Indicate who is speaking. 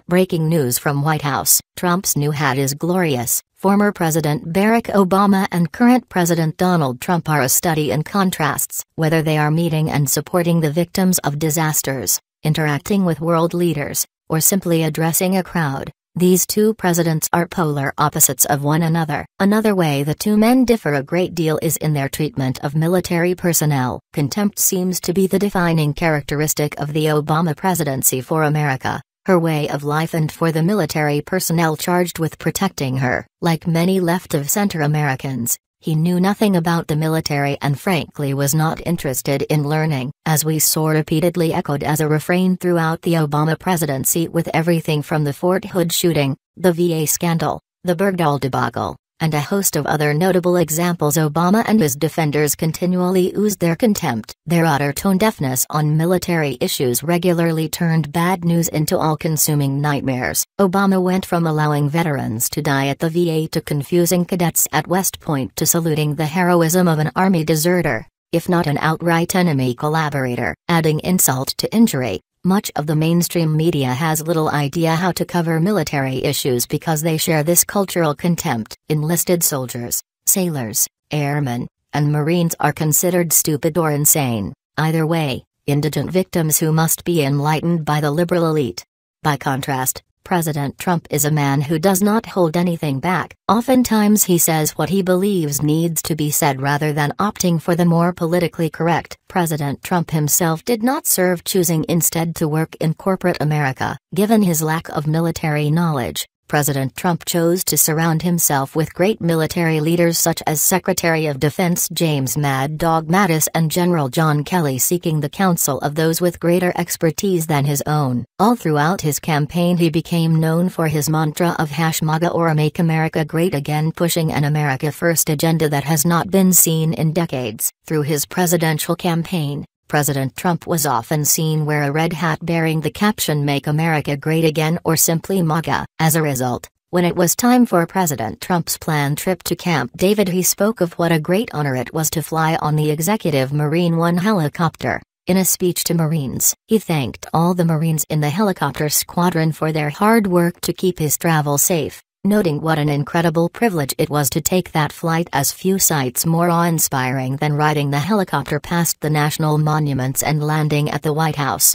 Speaker 1: Breaking news from White House. Trump's new hat is glorious. Former President Barack Obama and current President Donald Trump are a study in contrasts. Whether they are meeting and supporting the victims of disasters, interacting with world leaders, or simply addressing a crowd, these two presidents are polar opposites of one another. Another way the two men differ a great deal is in their treatment of military personnel. Contempt seems to be the defining characteristic of the Obama presidency for America, her way of life, and for the military personnel charged with protecting her. Like many left-of-center Americans, he knew nothing about the military and frankly was not interested in learning. As we saw repeatedly echoed as a refrain throughout the Obama presidency, with everything from the Fort Hood shooting, the VA scandal, the Bergdahl debacle, and a host of other notable examples, Obama and his defenders continually oozed their contempt. Their utter tone deafness on military issues regularly turned bad news into all-consuming nightmares. Obama went from allowing veterans to die at the VA to confusing cadets at West Point to saluting the heroism of an Army deserter, if not an outright enemy collaborator. Adding insult to injury, much of the mainstream media has little idea how to cover military issues because they share this cultural contempt. Enlisted soldiers, sailors, airmen, and Marines are considered stupid or insane. Either way, indigent victims who must be enlightened by the liberal elite. By contrast, President Trump is a man who does not hold anything back. Oftentimes he says what he believes needs to be said rather than opting for the more politically correct. President Trump himself did not serve, choosing instead to work in corporate America. Given his lack of military knowledge, President Trump chose to surround himself with great military leaders such as Secretary of Defense James "Mad Dog" Mattis and General John Kelly, seeking the counsel of those with greater expertise than his own. All throughout his campaign he became known for his mantra of #MAGA or Make America Great Again, pushing an America First agenda that has not been seen in decades. Through his presidential campaign, President Trump was often seen wear a red hat bearing the caption "Make America Great Again" or simply MAGA. As a result, when it was time for President Trump's planned trip to Camp David, he spoke of what a great honor it was to fly on the Executive Marine One helicopter. In a speech to Marines, he thanked all the Marines in the helicopter squadron for their hard work to keep his travel safe, noting what an incredible privilege it was to take that flight, as few sights more awe-inspiring than riding the helicopter past the national monuments and landing at the White House.